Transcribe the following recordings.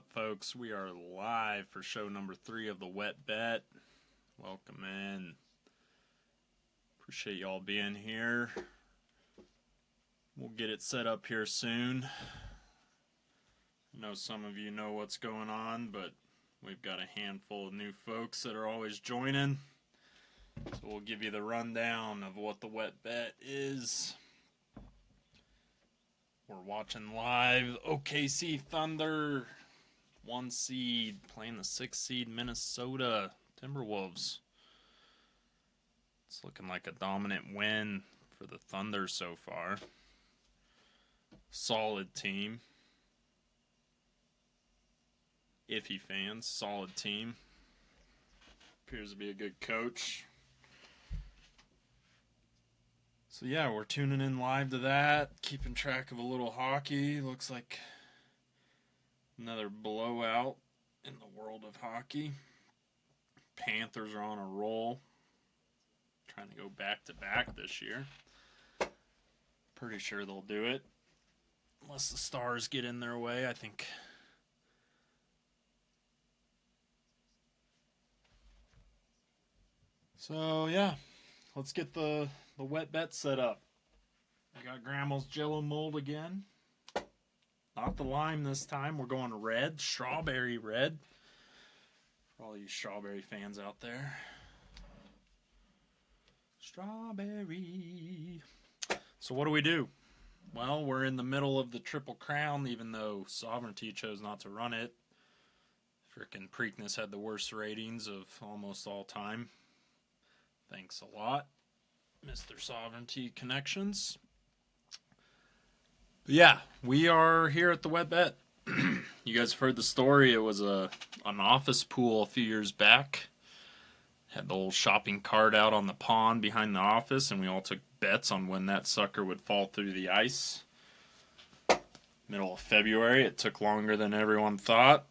up, folks? We are live for show number 3 of the Wet Bet. Welcome in. Appreciate y'all being here. We'll get it set up here soon. I know some of you know what's going on, but we've got a handful of new folks that are always joining. So we'll give you the rundown of what the Wet Bet is. We're watching live OKC Thunder, 1 seed, playing the 6 seed Minnesota Timberwolves. It's looking like a dominant win for the Thunder so far. Solid team. Iffy fans, solid team. Appears to be a good coach. So yeah, we're tuning in live to that, keeping track of a little hockey. Looks like another blowout in the world of hockey. Panthers are on a roll, trying to go back-to-back this year. Pretty sure they'll do it, unless the Stars get in their way, I think. So yeah, let's get the Wet Bet set up. I got Grandma's Jello mold again. Not the lime this time. We're going red, strawberry red. For all you strawberry fans out there. Strawberry. So what do? Well, we're in the middle of the Triple Crown, even though Sovereignty chose not to run it. Frickin' Preakness had the worst ratings of almost all time. Thanks a lot, Mr. Sovereignty Connections. But yeah, we are here at the Wet Bet. You guys have heard the story. It was an office pool a few years back. Had the old shopping cart out on the pond behind the office, and we all took bets on when that sucker would fall through the ice. Middle of February. It took longer than everyone thought.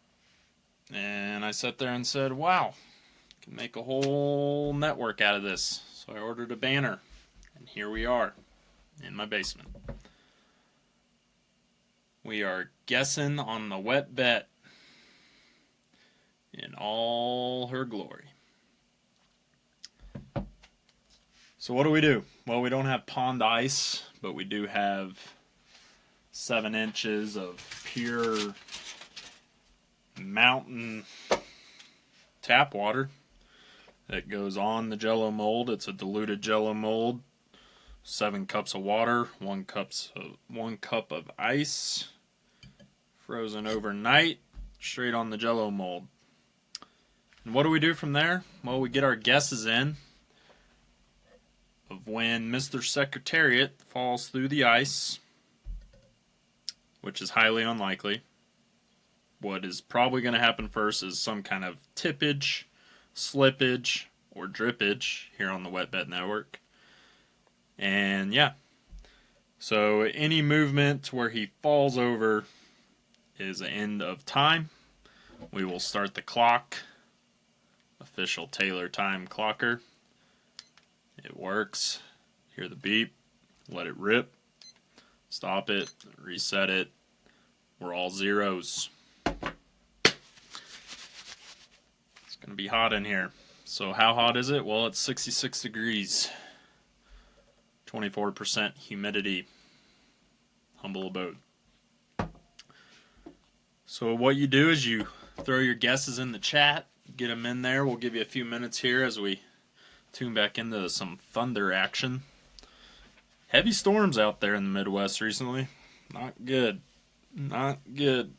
And I sat there and said, wow, I can make a whole network out of this. So I ordered a banner. And here we are in my basement. We are guessing on the Wet Bet in all her glory. So what do? Well, we don't have pond ice, but we do have 7 inches of pure mountain tap water that goes on the Jello mold. It's a diluted Jello mold. 7 cups of water, 1 cup of ice, frozen overnight, straight on the Jello mold. And what do we do from there? Well, we get our guesses in of when Mr. Secretariat falls through the ice, which is highly unlikely. What is probably going to happen first is some kind of tippage, slippage, or drippage here on the Wet Bet Network. And yeah, so any movement where he falls over is the end of time. We will start the clock. Official Taylor time clocker. It works. Hear the beep. Let it rip. Stop it. Reset it. We're all zeros. It's going to be hot in here. So how hot is it? Well, it's 66 degrees. 24% humidity. Humble abode. So what you do is you throw your guesses in the chat. Get them in there. We'll give you a few minutes here as we tune back into some thunder action. Heavy storms out there in the Midwest recently. Not good. Not good.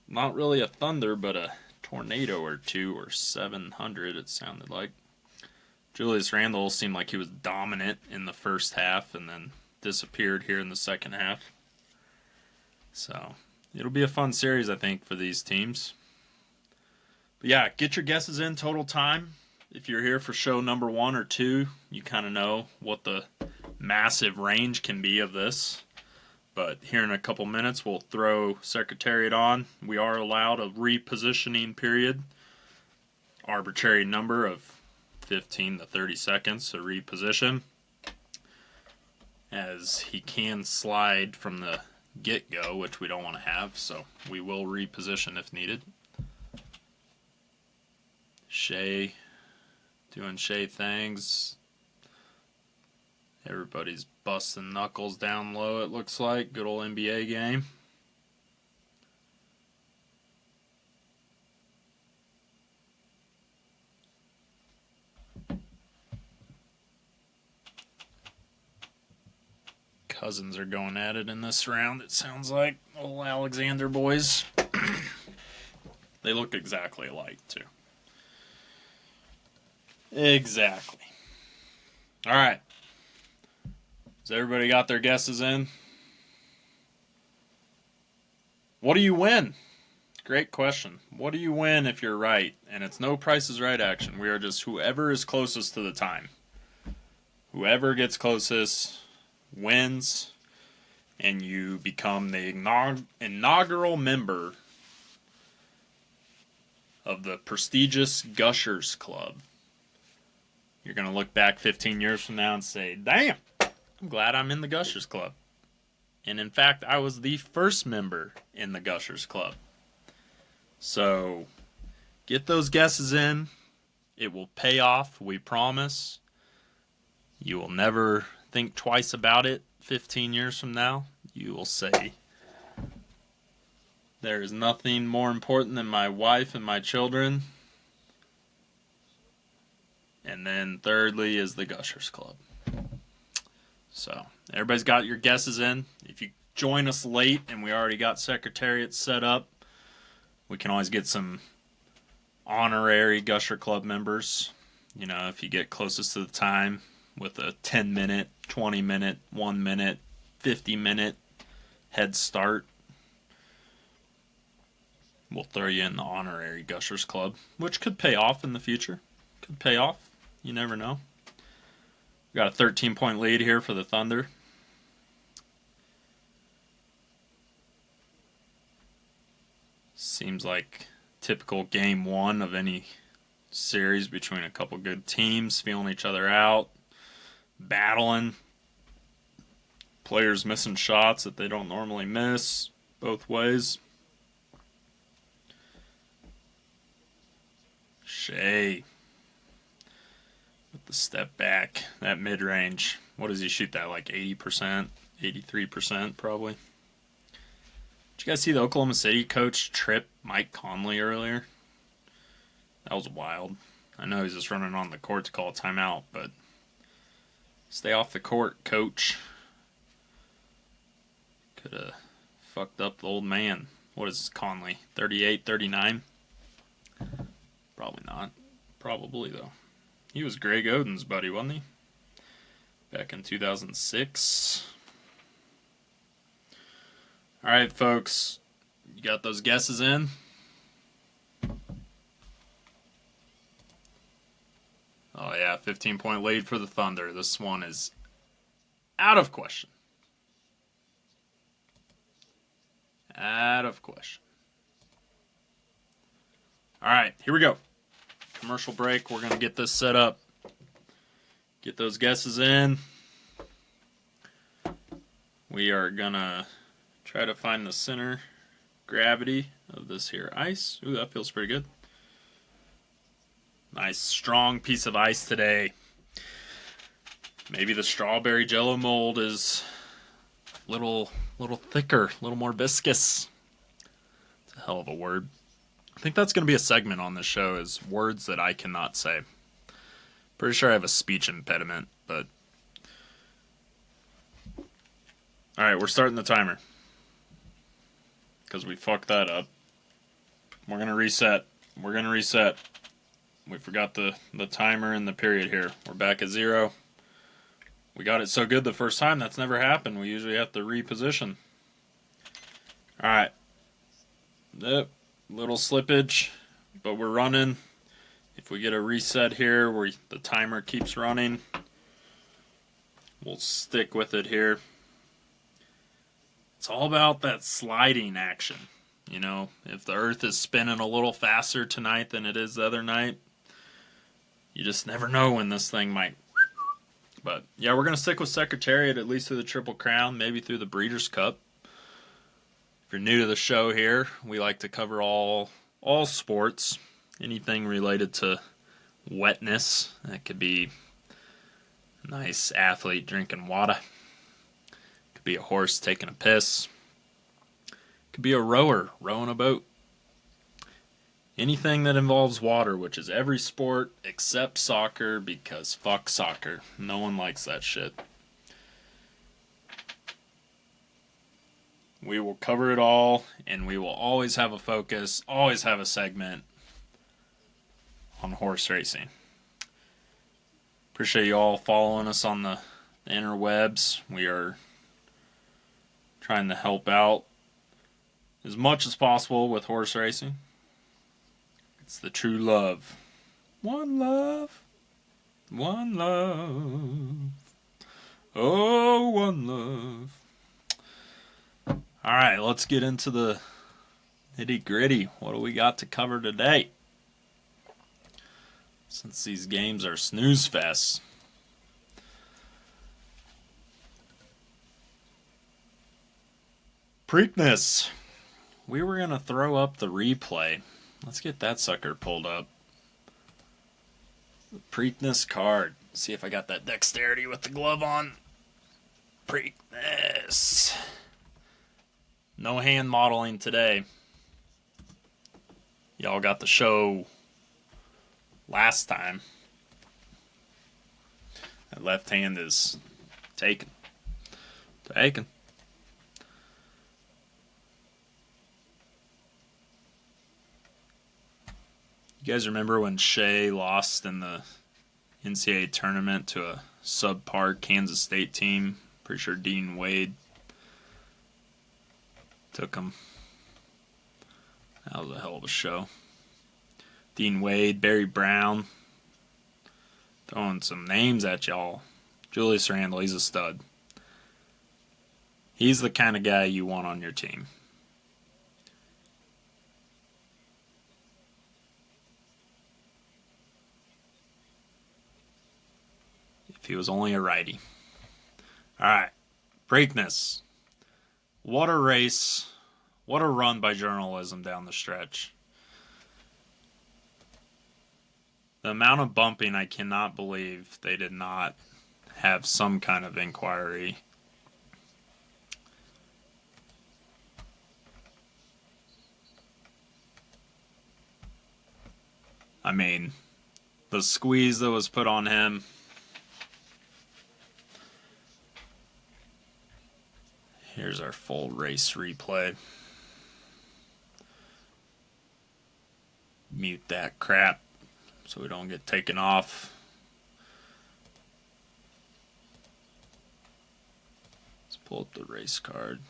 Not really a thunder, but a tornado or two, or 700 it sounded like. Julius Randle seemed like he was dominant in the first half and then disappeared here in the second half. So it'll be a fun series, I think, for these teams. But yeah, get your guesses in. Total time. If you're here for show number 1 or 2, you kind of know what the massive range can be of this. But here in a couple minutes, we'll throw Secretariat on. We are allowed a repositioning period. Arbitrary number of 15 to 30 seconds to reposition, as he can slide from the get-go, which we don't want to have, so we will reposition if needed. Shea doing Shea things. Everybody's busting knuckles down low, it looks like. Good old NBA game. Cousins are going at it in this round, it sounds like. Old Alexander boys. They look exactly alike, too. Exactly. All right. Has everybody got their guesses in? What do you win? Great question. What do you win if you're right? And it's no Price is Right action. We are just whoever is closest to the time. Whoever gets closest wins, and you become the inaugural member of the prestigious Gushers Club. You're going to look back 15 years from now and say, damn, I'm glad I'm in the Gushers Club. And in fact, I was the first member in the Gushers Club. So, get those guesses in. It will pay off, we promise. You will never think twice about it 15 years from now. You will say, there is nothing more important than my wife and my children. And then thirdly is the Gushers Club. So, everybody's got your guesses in. If you join us late and we already got Secretariat set up, we can always get some honorary Gusher Club members. You know, if you get closest to the time with a 10-minute, 20-minute, 1-minute, 50-minute head start, we'll throw you in the honorary Gushers Club, which could pay off in the future. Could pay off. You never know. We got a 13-point lead here for the Thunder. Seems like typical game one of any series between a couple good teams, feeling each other out, battling. Players missing shots that they don't normally miss both ways. Shea with the step back, that mid-range. What does he shoot that, like 80%, 83% probably? Did you guys see the Oklahoma City coach trip Mike Conley earlier? That was wild. I know he's just running on the court to call a timeout, but stay off the court, coach. Could have fucked up the old man. What is Conley? 38, 39? Probably not. Probably, though. He was Greg Oden's buddy, wasn't he? Back in 2006. All right, folks. You got those guesses in? Oh, yeah. 15-point lead for the Thunder. This one is out of question. Out of question. All right, here we go. Commercial break. We're going to get this set up. Get those guesses in. We are going to try to find the center gravity of this here ice. Ooh, that feels pretty good. Nice, strong piece of ice today. Maybe the strawberry jello mold is a little thicker, a little more viscous. It's a hell of a word. I think that's going to be a segment on this show, is words that I cannot say. Pretty sure I have a speech impediment, but... Alright, we're starting the timer. Because we fucked that up. We're going to reset. We're going to reset. We forgot the timer and the period here. We're back at 0. We got it so good the first time, that's never happened. We usually have to reposition. Alright. Yep. Little slippage, but we're running. If we get a reset here where the timer keeps running, we'll stick with it here. It's all about that sliding action. You know, if the earth is spinning a little faster tonight than it is the other night, you just never know when this thing might. But yeah, we're going to stick with Secretariat at least through the Triple Crown, maybe through the Breeders' Cup. If you're new to the show here, we like to cover all sports, anything related to wetness. That could be a nice athlete drinking water. Could be a horse taking a piss. Could be a rower rowing a boat. Anything that involves water, which is every sport except soccer, because fuck soccer. No one likes that shit. We will cover it all, and we will always have a focus, always have a segment on horse racing. Appreciate you all following us on the interwebs. We are trying to help out as much as possible with horse racing. It's the true love. One love. One love. Oh, one love. Alright, let's get into the nitty gritty. What do we got to cover today? Since these games are snooze fests. Preakness. We were going to throw up the replay. Let's get that sucker pulled up. The Preakness card. See if I got that dexterity with the glove on. Preakness. No hand modeling today. Y'all got the show last time. That left hand is taken. Taken. You guys remember when Shea lost in the NCAA tournament to a subpar Kansas State team? Pretty sure Dean Wade took him. That was a hell of a show. Dean Wade, Barry Brown, throwing some names at y'all. Julius Randle, he's a stud. He's the kind of guy you want on your team. If he was only a righty. Alright. Preakness. What a race. What a run by journalism down the stretch. The amount of bumping, I cannot believe they did not have some kind of inquiry. I mean, the squeeze that was put on him. Here's our full race replay. Mute that crap so we don't get taken off. Let's pull up the race card.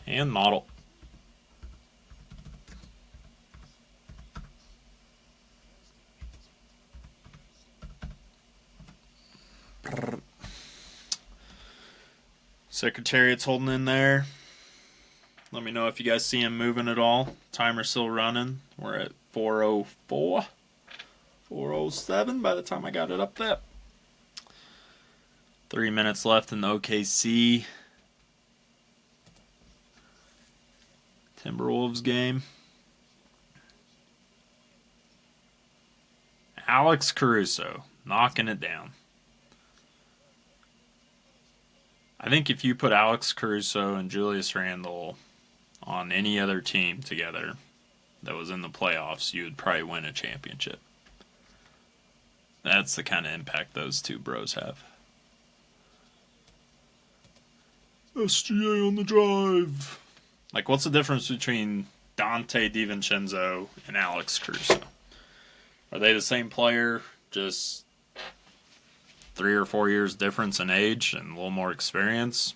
And model. Secretariat's holding in there. Let me know if you guys see him moving at all. Timer's still running. We're at 4:04. 4:07 by the time I got it up there. 3 minutes left in the OKC Timberwolves game. Alex Caruso knocking it down. I think if you put Alex Caruso and Julius Randle on any other team together that was in the playoffs, you would probably win a championship. That's the kind of impact those two bros have. SGA on the drive. Like, what's the difference between Dante DiVincenzo and Alex Caruso? Are they the same player, just 3 or 4 years difference in age and a little more experience?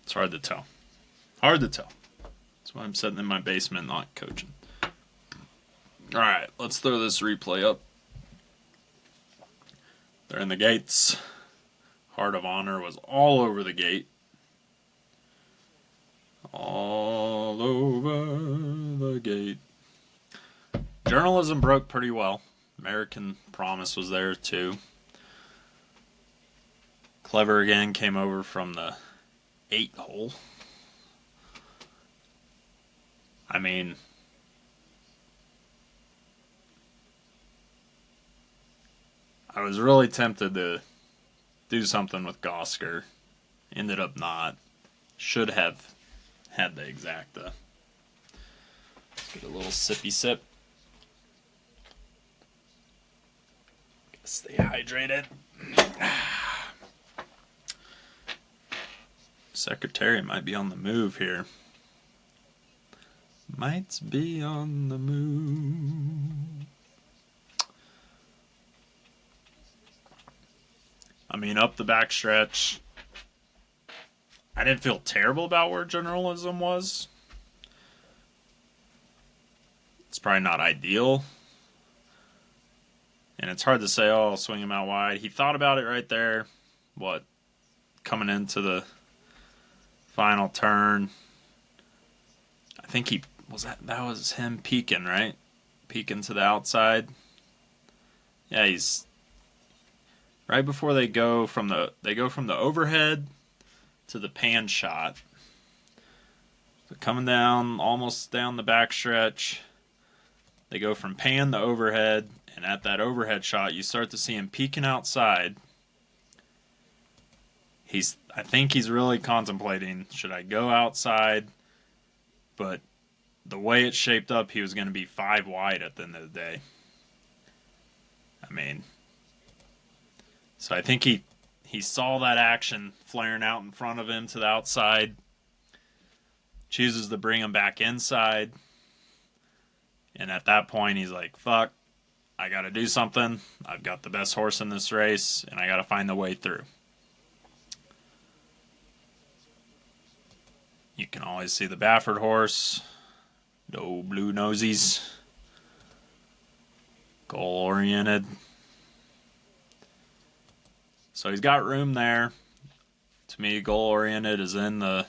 It's hard to tell. Hard to tell. That's why I'm sitting in my basement not coaching. Alright, let's throw this replay up. They're in the gates. Heart of Honor was all over the gate. All over the gate. Journalism broke pretty well. American Promise was there too. Clever again came over from the 8 hole. I mean, I was really tempted to do something with Gosker. Ended up not. Should have had the exacta. Let's get a little sippy sip. Stay hydrated. Secretary might be on the move here. Might be on the move. I mean, up the backstretch, I didn't feel terrible about where journalism was. It's probably not ideal. And it's hard to say, oh, I'll swing him out wide. He thought about it right there. What? Coming into the final turn. I think he was that was him peeking, right? Peeking to the outside. Yeah, he's right before they go from the overhead to the pan shot. So coming down, almost down the backstretch. They go from pan to overhead, and at that overhead shot, you start to see him peeking outside. I think he's really contemplating, should I go outside? But the way it's shaped up, he was going to be 5 wide at the end of the day. I mean, so I think he saw that action flaring out in front of him to the outside, chooses to bring him back inside, and at that point he's like, fuck, I got to do something. I've got the best horse in this race, and I got to find the way through. You can always see the Baffert horse. No blue nosies. Goal-oriented. So he's got room there. To me, goal-oriented is in the...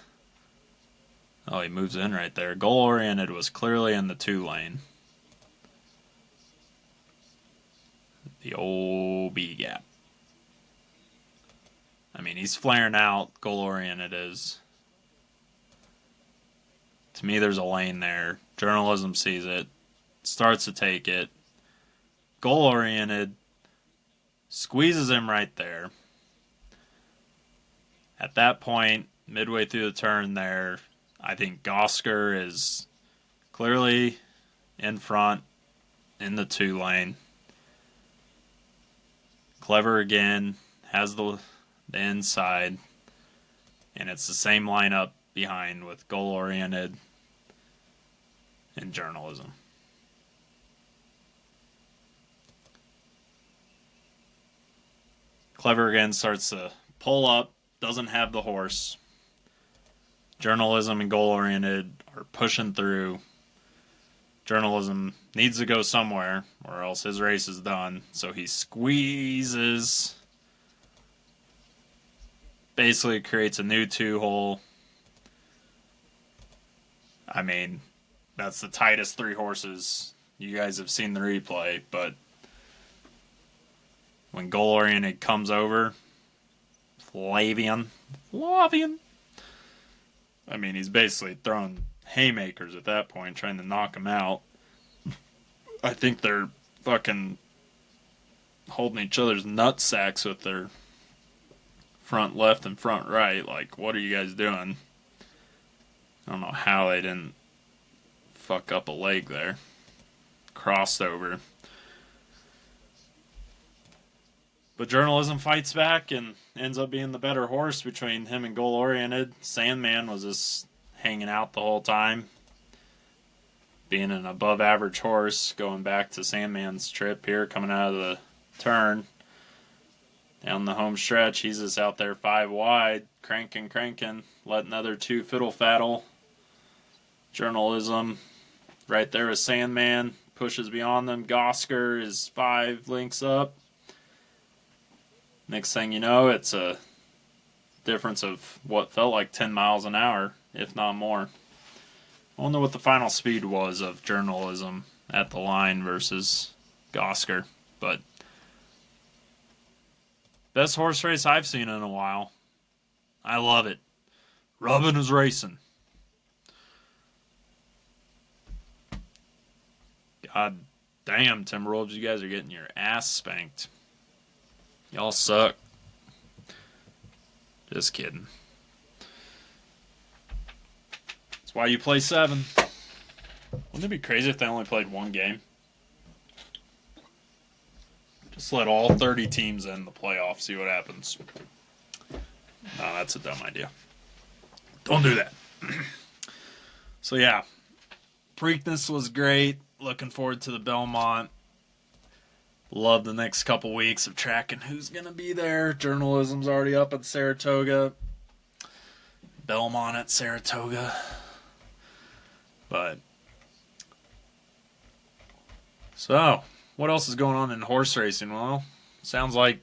Oh, he moves in right there. Goal-oriented was clearly in the 2 lane. The old B gap. I mean, he's flaring out. Goal-oriented is. To me, there's a lane there. Journalism sees it. Starts to take it. Goal-oriented. Squeezes him right there. At that point, midway through the turn there, I think Gosker is clearly in front in the 2 lane. Clever again, has the inside, and it's the same lineup behind with goal-oriented and journalism. Clever again starts to pull up, doesn't have the horse. Journalism and goal-oriented are pushing through. Journalism needs to go somewhere, or else his race is done. So he squeezes. Basically creates a new 2-hole. I mean, that's the tightest 3 horses. You guys have seen the replay, but when goal-oriented comes over, Flavian. I mean, he's basically throwing haymakers at that point, trying to knock him out. I think they're fucking holding each other's nut sacks with their front left and front right. Like, what are you guys doing? I don't know how they didn't fuck up a leg there. Crossed over. But journalism fights back and ends up being the better horse between him and goal-oriented. Sandman was just hanging out the whole time. Being an above-average horse, going back to Sandman's trip here, coming out of the turn. Down the home stretch, he's just out there 5 wide, cranking, letting another 2 fiddle-faddle. Journalism right there with Sandman, pushes beyond them. Gosker is 5 lengths up. Next thing you know, it's a difference of what felt like 10 miles an hour, if not more. I wonder what the final speed was of journalism at the line versus Gosker, but Best horse race I've seen in a while. I love it. Rubbin is racing. God damn, Timberwolves, you guys are getting your ass spanked. Y'all suck. Just kidding. That's why you play 7. Wouldn't it be crazy if they only played one game? Just let all 30 teams in the playoffs, see what happens. No, that's a dumb idea. Don't do that. So yeah, Preakness was great. Looking forward to the Belmont. Love the next couple weeks of tracking who's going to be there. Journalism's already up at Saratoga. Belmont at Saratoga. But, so, what else is going on in horse racing? Well, sounds like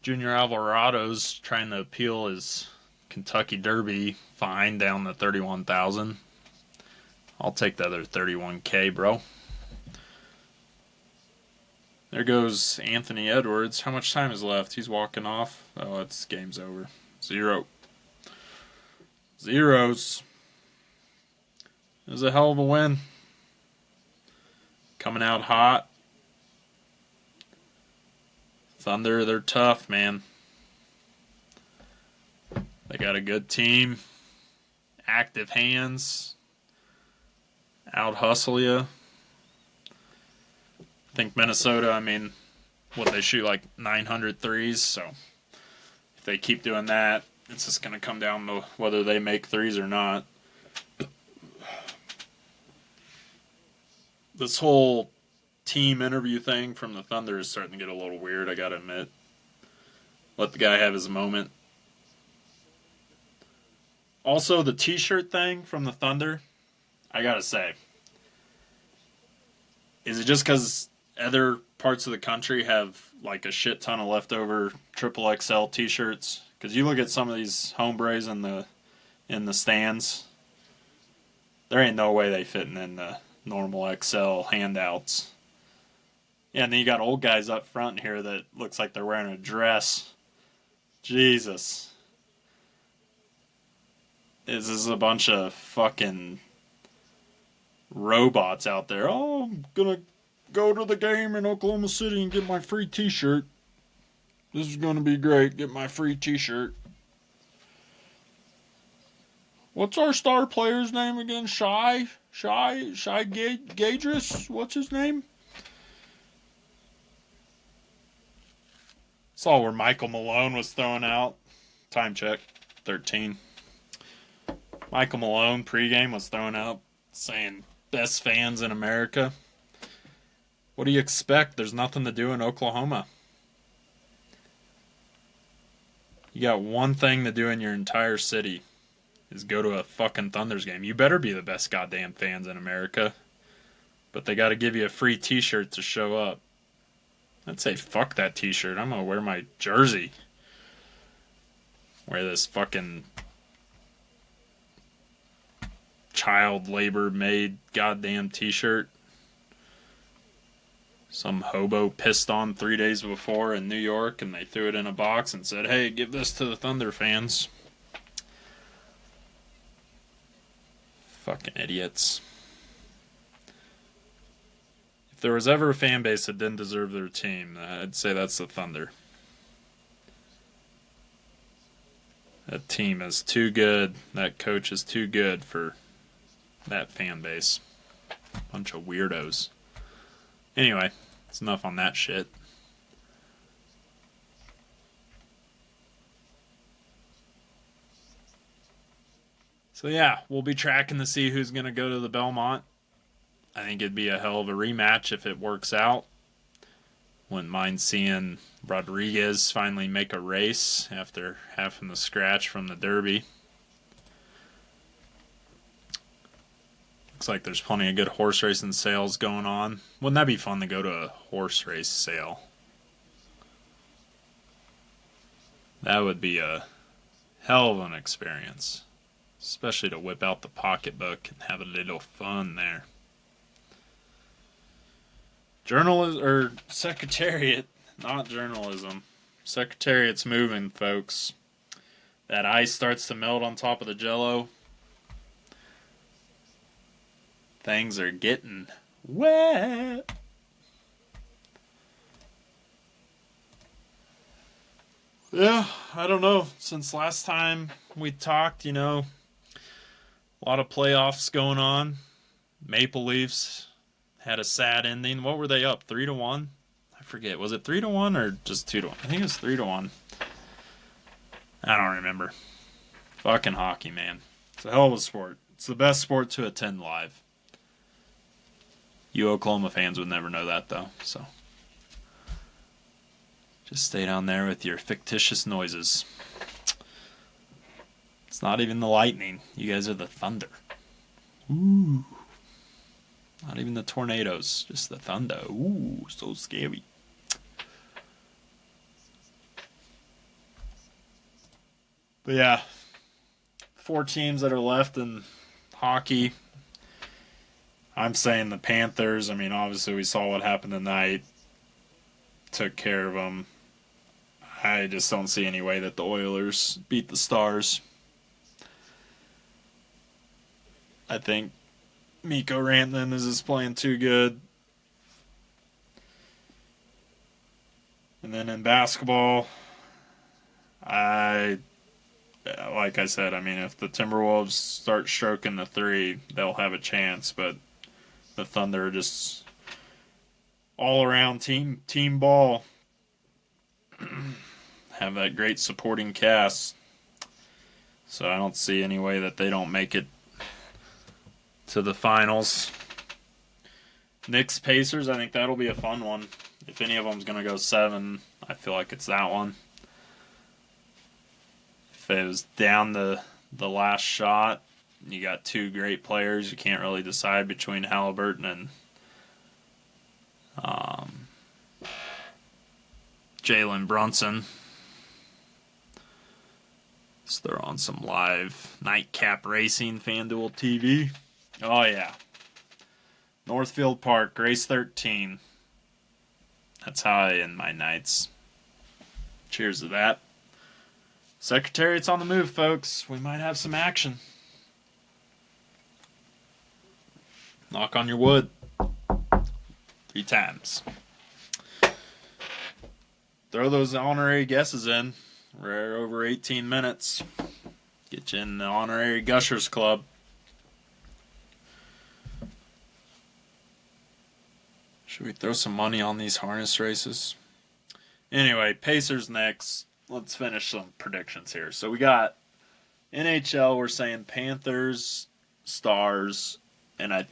Junior Alvarado's trying to appeal his Kentucky Derby fine down to $31,000. I'll take the other $31K, bro. There goes Anthony Edwards. How much time is left? He's walking off. Oh, it's game's over. 0. Zeros. It was a hell of a win. Coming out hot. Thunder, they're tough, man. They got a good team. Active hands. Out hustle you. I think Minnesota, what they shoot like 900 threes, so if they keep doing that, it's just going to come down to whether they make threes or not. This whole team interview thing from the Thunder is starting to get a little weird, I got to admit. Let the guy have his moment. Also, the t-shirt thing from the Thunder, I got to say, is it just because other parts of the country have like a shit ton of leftover triple XL t-shirts? Because you look at some of these hombres in the stands, there ain't no way they fitting in the normal XL handouts. Yeah, and then you got old guys up front here that looks like they're wearing a dress. Jesus. This is a bunch of fucking robots out there. Oh, I'm gonna go to the game in Oklahoma City and get my free t-shirt. This is gonna be great. Get my free t-shirt. What's our star player's name again? Shy Gadris? What's his name? Saw where Michael Malone was thrown out. Time check, 13. Michael Malone pregame was thrown out saying best fans in America. What do you expect? There's nothing to do in Oklahoma. You got one thing to do in your entire city, is go to a fucking Thunders game. You better be the best goddamn fans in America. But they got to give you a free t-shirt to show up. I'd say fuck that t-shirt. I'm going to wear my jersey. Wear this fucking child labor made goddamn t-shirt. Some hobo pissed on 3 days before in New York, and they threw it in a box and said, hey, give this to the Thunder fans. Fucking idiots. If there was ever a fan base that didn't deserve their team, I'd say that's the Thunder. That team is too good. That coach is too good for that fan base. Bunch of weirdos. Anyway, it's enough on that shit. So yeah, we'll be tracking to see who's going to go to the Belmont. I think it'd be a hell of a rematch if it works out. Wouldn't mind seeing Rodriguez finally make a race after having the scratch from the Derby. Looks like there's plenty of good horse racing sales going on. Wouldn't that be fun to go to a horse race sale? That would be a hell of an experience. Especially to whip out the pocketbook and have a little fun there. Secretariat, not journalism. Secretariat's moving, folks. That ice starts to melt on top of the jello. Things are getting wet. Yeah, I don't know. Since last time we talked, a lot of playoffs going on. Maple Leafs had a sad ending. What were they up? 3-1? I forget. Was it 3-1 or just 2-1? I think it was 3-1. I don't remember. Fucking hockey, man. It's a hell of a sport. It's the best sport to attend live. You Oklahoma fans would never know that, though, so. Just stay down there with your fictitious noises. It's not even the Lightning. You guys are the Thunder. Ooh. Not even the tornadoes. Just the thunder. Ooh, so scary. But yeah. 4 teams that are left in hockey. I'm saying the Panthers. I mean, obviously we saw what happened tonight. Took care of them. I just don't see any way that the Oilers beat the Stars. I think Mikko Rantanen is just playing too good. And then in basketball, like I said, I mean, if the Timberwolves start stroking the 3, they'll have a chance. But the Thunder are just all around team ball. Have that great supporting cast. So I don't see any way that they don't make it to the finals. Knicks Pacers, I think that'll be a fun one. If any of them's going to go 7, I feel like it's that one. If it was down the last shot, you got 2 great players. You can't really decide between Halliburton and Jalen Brunson. So they're on some live nightcap racing FanDuel TV. Oh, yeah. Northfield Park, race 13. That's how I end my nights. Cheers to that. Secretariat's on the move, folks. We might have some action. Knock on your wood. 3 times. Throw those honorary guesses in. We're over 18 minutes. Get you in the honorary Gushers Club. Should we throw some money on these harness races? Anyway, Pacers next. Let's finish some predictions here. So we got NHL, we're saying Panthers, Stars, and I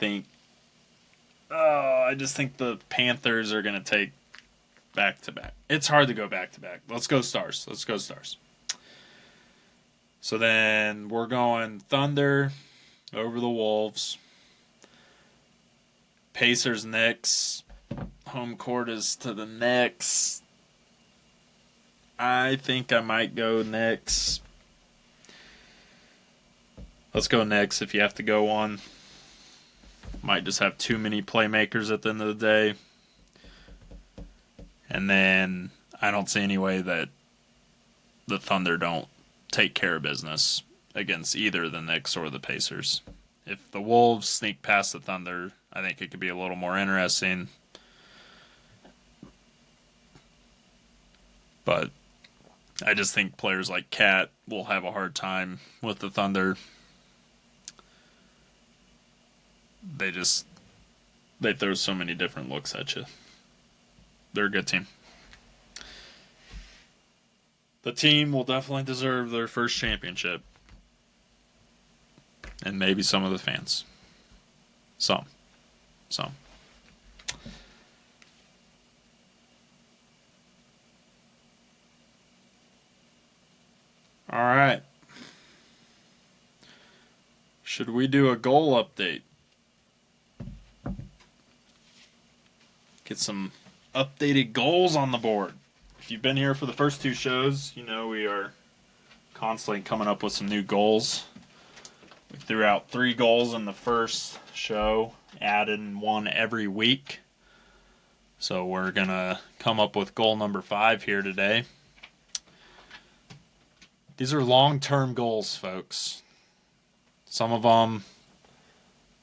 just think the Panthers are going to take back-to-back. It's hard to go back-to-back. Let's go Stars. So then we're going Thunder over the Wolves. Pacers, Knicks. Home court is to the Knicks. I think I might go Knicks. Let's go Knicks if you have to go one. Might just have too many playmakers at the end of the day. And then I don't see any way that the Thunder don't take care of business against either the Knicks or the Pacers. If the Wolves sneak past the Thunder, I think it could be a little more interesting. But I just think players like Cat will have a hard time with the Thunder. They throw so many different looks at you. They're a good team. The team will definitely deserve their first championship. And maybe some of the fans. Some. All right. Should we do a goal update? Get some updated goals on the board. If you've been here for the first 2 shows, you know we are constantly coming up with some new goals. We threw out 3 goals in the first show, added 1 every week. So we're going to come up with goal number 5 here today. These are long-term goals, folks. Some of them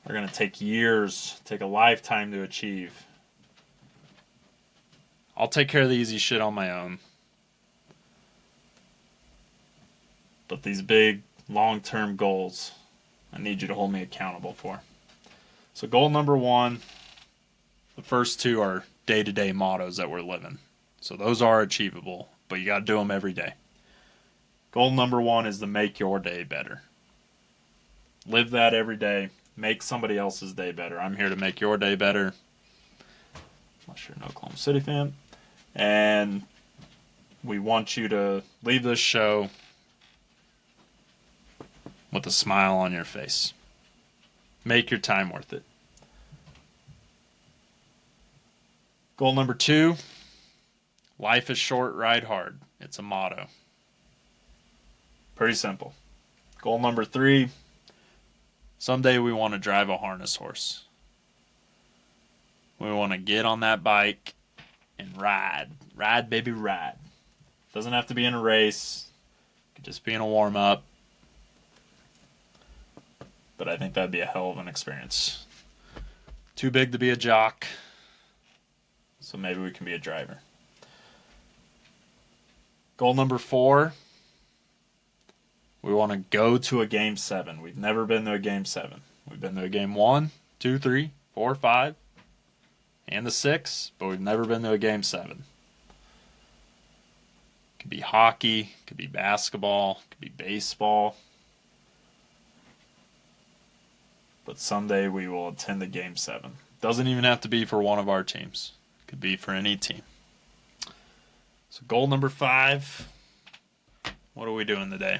are going to take years, take a lifetime to achieve. I'll take care of the easy shit on my own. But these big, long-term goals, I need you to hold me accountable for. So goal number 1, the first 2 are day-to-day mottos that we're living. So those are achievable, but you got to do them every day. Goal number 1 is to make your day better. Live that every day. Make somebody else's day better. I'm here to make your day better. Unless you're an Oklahoma City fan. And we want you to leave this show with a smile on your face. Make your time worth it. Goal number 2, life is short, ride hard. It's a motto. Pretty simple. Goal number 3, someday we want to drive a harness horse. We want to get on that bike and ride. Ride, baby, ride. Doesn't have to be in a race. It could just be in a warm-up. But I think that'd be a hell of an experience. Too big to be a jock, so maybe we can be a driver. Goal number 4, we want to go to a Game 7. We've never been to a Game 7. We've been to a Game 1, 2, 3, 4, 5, and the 6, but we've never been to a Game 7. It could be hockey, it could be basketball, it could be baseball. But someday we will attend the Game 7. Doesn't even have to be for one of our teams. It could be for any team. So goal number 5. What are we doing today?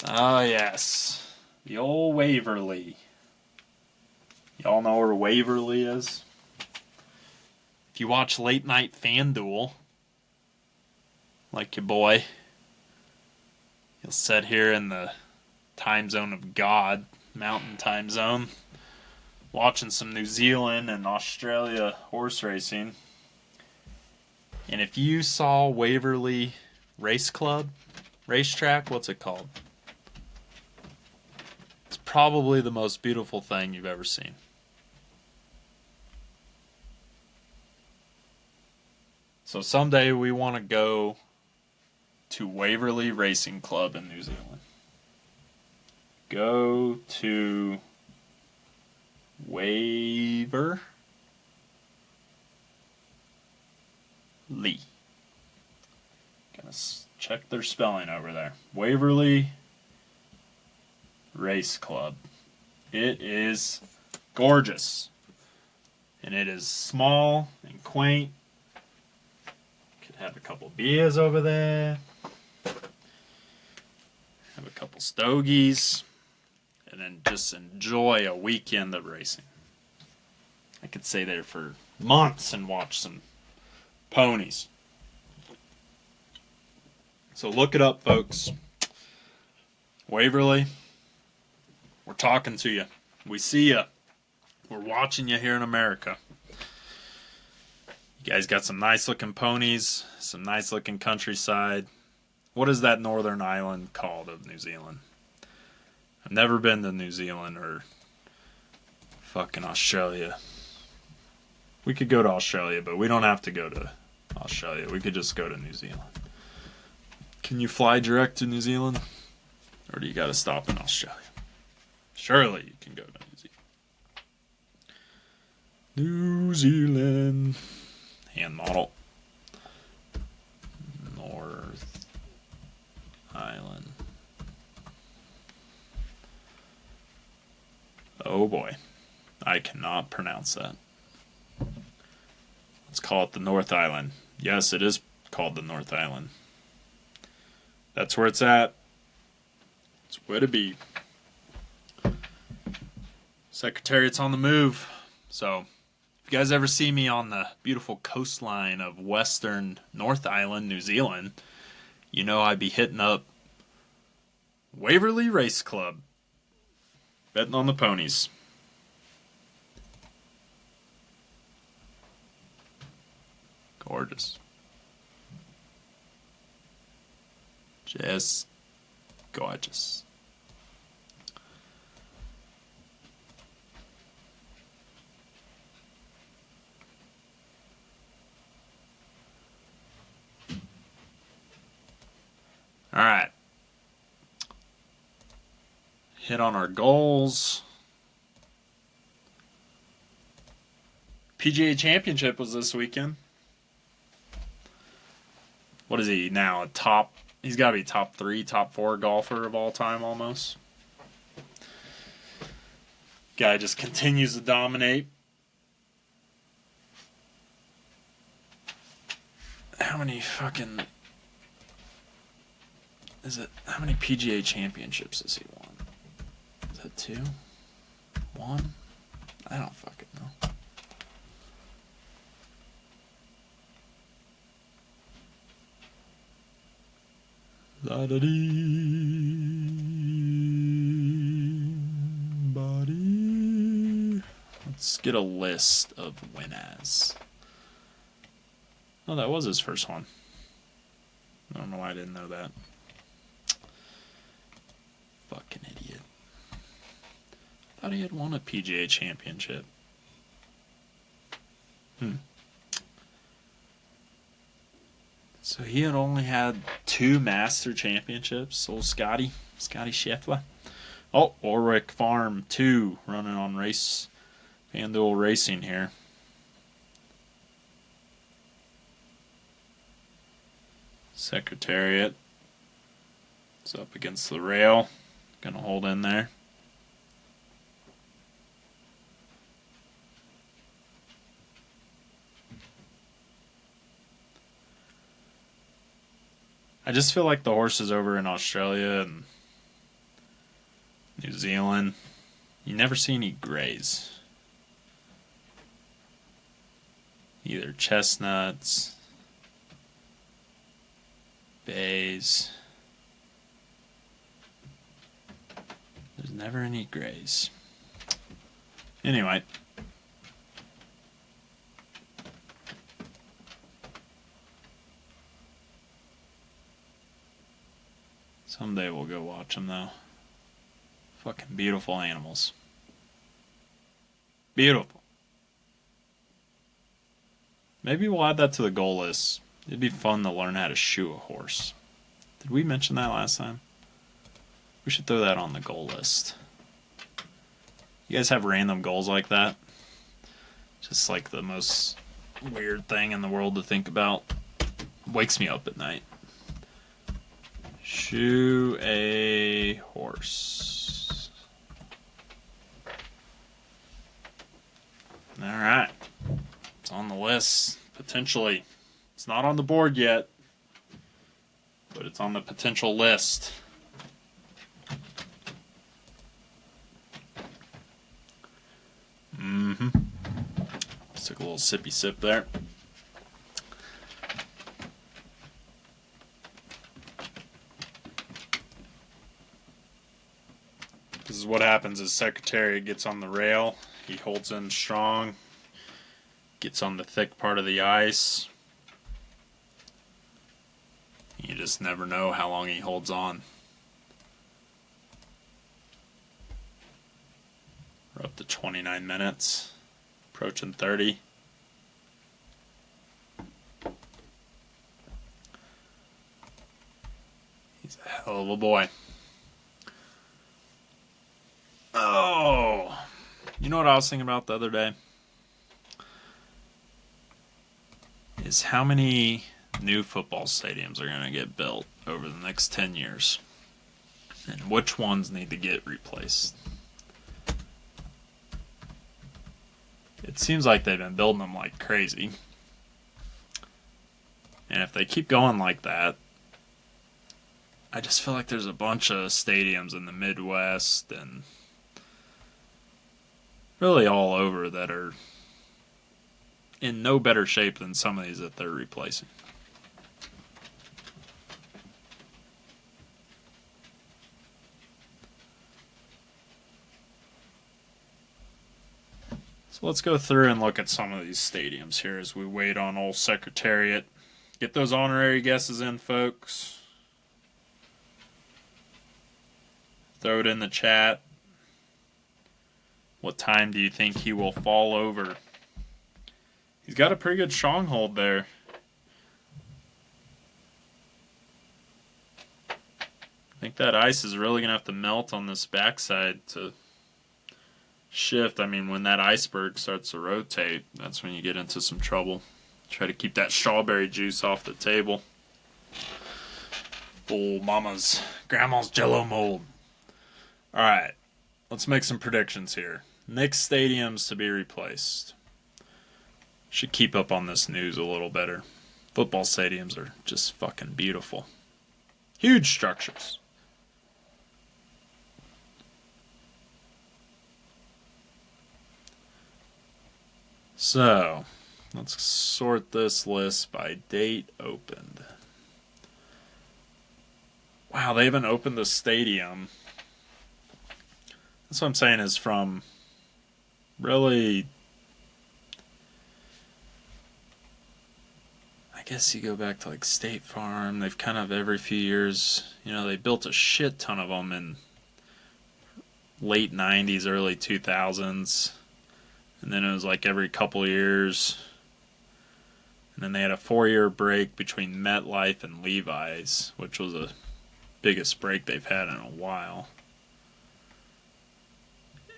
Oh, yes. The old Waverly. Y'all know where Waverly is? If you watch Late Night FanDuel, like your boy, you'll sit here in the time zone of God, mountain time zone, watching some New Zealand and Australia horse racing. And if you saw Waverly Racetrack, what's it called? It's probably the most beautiful thing you've ever seen. So someday we want to go to Waverly Racing Club in New Zealand. Go to Waverly. Gonna check their spelling over there. Waverly Race Club. It is gorgeous. And it is small and quaint. Could have a couple beers over there. Have a couple stogies. And then just enjoy a weekend of racing. I could stay there for months and watch some ponies. So look it up, folks. Waverly, we're talking to you. We see you. We're watching you here in America. You guys got some nice looking ponies, some nice looking countryside. What is that northern island called of New Zealand? I've never been to New Zealand or fucking Australia. We could go to Australia, but we don't have to go to Australia. We could just go to New Zealand. Can you fly direct to New Zealand? Or do you got to stop in Australia? Surely you can go to New Zealand. New Zealand. Hand model. North Island. Oh boy. I cannot pronounce that. Let's call it the North Island. Yes, it is called the North Island. That's where it's at. It's where to be. Secretariat's on the move. So, if you guys ever see me on the beautiful coastline of western North Island, New Zealand, you know I'd be hitting up Waverly Race Club. Betting on the ponies. Gorgeous. Just gorgeous. All right. Hit on our goals. PGA Championship was this weekend. What is he now? He's got to be top 3, top 4 golfer of all time almost. Guy just continues to dominate. How many PGA Championships has he won? Is that 2? 1? I don't fucking know. Let's get a list of winners. Oh, that was his first one. I don't know why I didn't know that. Fucking idiot. Thought he had won a PGA Championship. So he had only had 2 Master Championships. Old Scotty Scheffler. Oh, Warwick Farm 2 running on FanDuel Racing here. Secretariat. It's up against the rail. Gonna hold in there. I just feel like the horses over in Australia and New Zealand, you never see any grays. Either chestnuts, bays. There's never any grays. Anyway. Someday we'll go watch them, though. Fucking beautiful animals. Beautiful. Maybe we'll add that to the goal list. It'd be fun to learn how to shoe a horse. Did we mention that last time? We should throw that on the goal list. You guys have random goals like that? Just like the most weird thing in the world to think about. Wakes me up at night. Shoe a horse. Alright. It's on the list. Potentially. It's not on the board yet. But it's on the potential list. Just took a little sippy sip there. This is what happens as Secretariat gets on the rail. He holds in strong. Gets on the thick part of the ice. You just never know how long he holds on. We're up to 29 minutes. Approaching 30. He's a hell of a boy. Oh, you know what I was thinking about the other day? Is how many new football stadiums are going to get built over the next 10 years? And which ones need to get replaced? It seems like they've been building them like crazy. And if they keep going like that, I just feel like there's a bunch of stadiums in the Midwest and really all over that are in no better shape than some of these that they're replacing. So let's go through and look at some of these stadiums here as we wait on old Secretariat. Get those honorary guesses in, folks. Throw it in the chat. What time do you think he will fall over? He's got a pretty good stronghold there. I think that ice is really going to have to melt on this backside to shift. I mean, when that iceberg starts to rotate, that's when you get into some trouble. Try to keep that strawberry juice off the table. Oh, grandma's jello mold. Alright, let's make some predictions here. Knicks stadiums to be replaced. Should keep up on this news a little better. Football stadiums are just fucking beautiful. Huge structures. So, let's sort this list by date opened. Wow, they haven't opened the stadium. That's what I'm saying is from really, I guess you go back to like State Farm. They've kind of every few years, they built a shit ton of them in late 90s, early 2000s. And then it was like every couple of years. And then they had a 4-year break between MetLife and Levi's, which was the biggest break they've had in a while.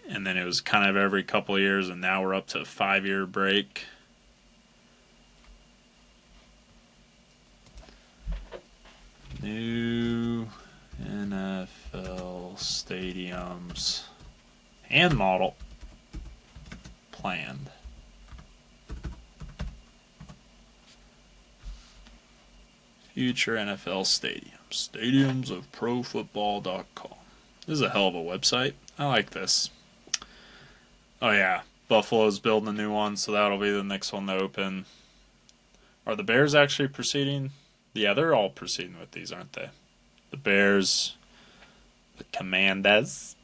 And then it was kind of every couple of years, and now we're up to a 5-year break. New NFL stadiums and model planned. Future NFL stadiums. Stadiumsofprofootball.com. This is a hell of a website. I like this. Oh yeah, Buffalo's building a new one, so that'll be the next one to open. Are the Bears actually proceeding? Yeah, they're all proceeding with these, aren't they? The Bears, the Commanders,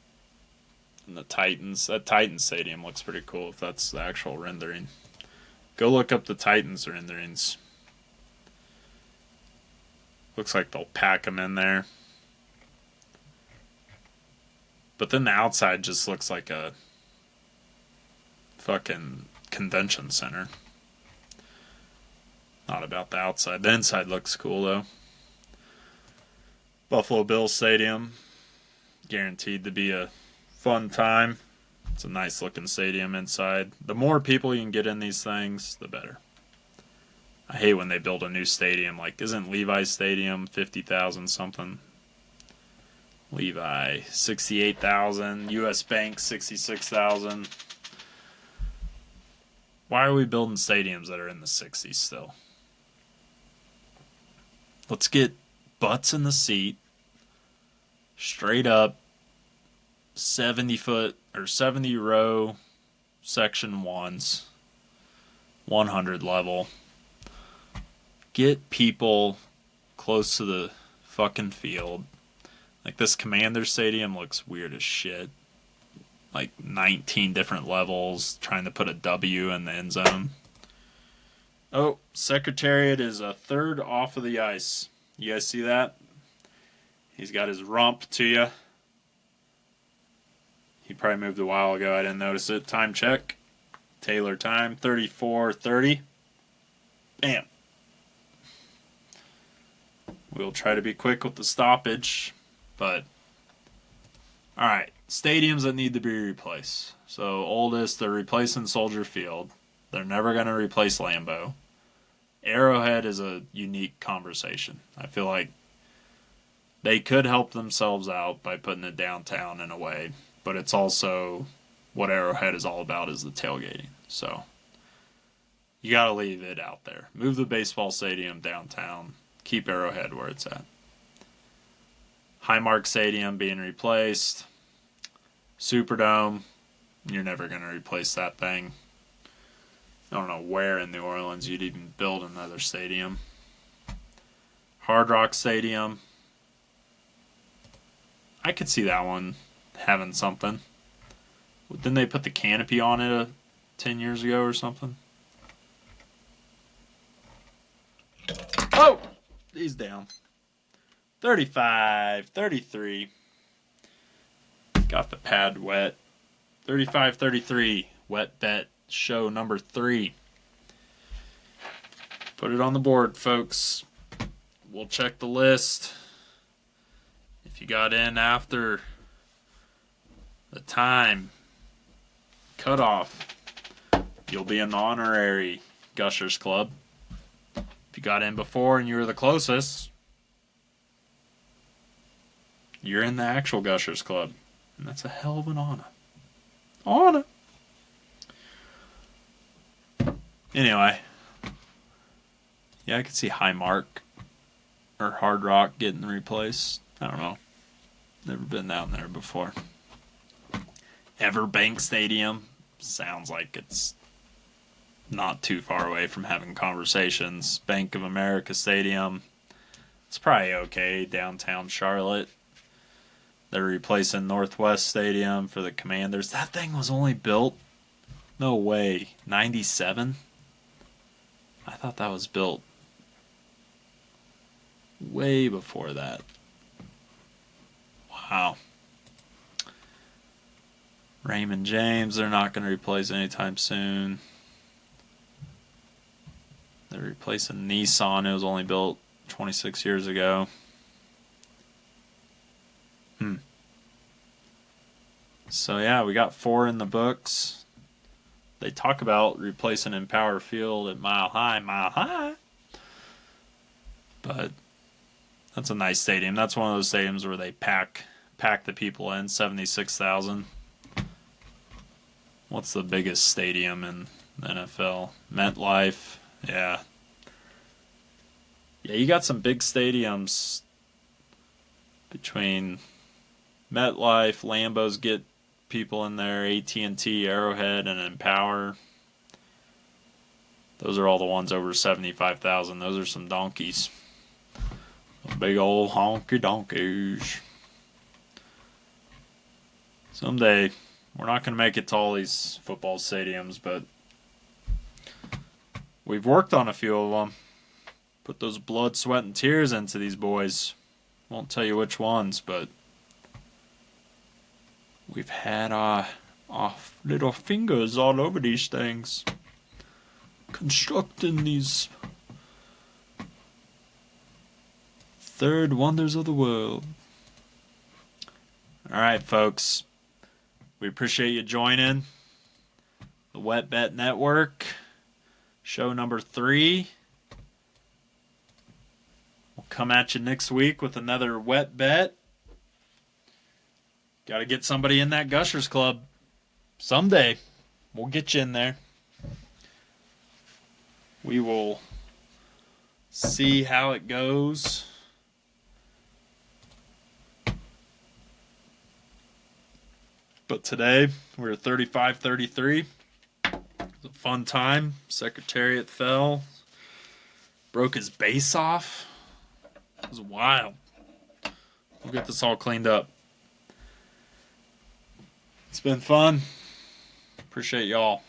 and the Titans. That Titans stadium looks pretty cool if that's the actual rendering. Go look up the Titans renderings. Looks like they'll pack them in there. But then the outside just looks like a fucking convention center. Not about the outside. The inside looks cool though. Buffalo Bills Stadium. Guaranteed to be a fun time. It's a nice looking stadium inside. The more people you can get in these things, the better. I hate when they build a new stadium. Like, isn't Levi's Stadium 50,000 something? Levi 68,000. US Bank 66,000. Why are we building stadiums that are in the 60s still? Let's get butts in the seat. Straight up 70 foot or 70 row section ones. 100 level. Get people close to the fucking field. Like this Commander Stadium looks weird as shit. Like 19 different levels trying to put a W in the end zone. Oh, Secretariat is a third off of the ice. You guys see that? He's got his rump to you. He probably moved a while ago. I didn't notice it. Time check. Taylor time. 34:30. Bam. We'll try to be quick with the stoppage. But, alright. Stadiums that need to be replaced. So, oldest, they're replacing Soldier Field. They're never going to replace Lambeau. Arrowhead is a unique conversation. I feel like they could help themselves out by putting it downtown in a way. But it's also what Arrowhead is all about is the tailgating. So, you got to leave it out there. Move the baseball stadium downtown. Keep Arrowhead where it's at. Highmark Stadium being replaced. Superdome. You're never going to replace that thing. I don't know where in New Orleans you'd even build another stadium. Hard Rock Stadium. I could see that one having something. Didn't they put the canopy on it 10 years ago or something? Oh! He's down. 35, 33. Got the pad wet. 35-33. Wet bet show number 3. Put it on the board, folks. We'll check the list. If you got in after the time cutoff, you'll be in the honorary Gushers Club. If you got in before and you were the closest, you're in the actual Gushers Club. And that's a hell of an honor. Honor. Anyway. Yeah, I could see Highmark or Hard Rock getting replaced. I don't know. Never been down there before. Everbank Stadium. Sounds like it's not too far away from having conversations. Bank of America Stadium. It's probably okay. Downtown Charlotte. They're replacing Northwest Stadium for the Commanders. That thing was only built, no way, 97? I thought that was built way before that. Wow. Raymond James, they're not going to replace anytime soon. They're replacing Nissan. It was only built 26 years ago. So yeah, we got 4 in the books. They talk about replacing Empower Field at Mile High. But that's a nice stadium. That's one of those stadiums where they pack the people in. 76,000. What's the biggest stadium in the NFL? MetLife. Yeah. Yeah, you got some big stadiums between MetLife, Lambeau's get people in there, AT&T, Arrowhead, and Empower. Those are all the ones over 75,000. Those are some donkeys. Big old honky donkeys. Someday, we're not going to make it to all these football stadiums, but we've worked on a few of them. Put those blood, sweat, and tears into these boys. Won't tell you which ones, but we've had our little fingers all over these things. Constructing these third wonders of the world. Alright, folks. We appreciate you joining the Wet Bet Network. Show number 3. We'll come at you next week with another wet bet. Got to get somebody in that Gushers Club. Someday, we'll get you in there. We will see how it goes. But today, we're 35-33. It was a fun time. Secretariat fell. Broke his base off. It was wild. We'll get this all cleaned up. It's been fun. Appreciate y'all.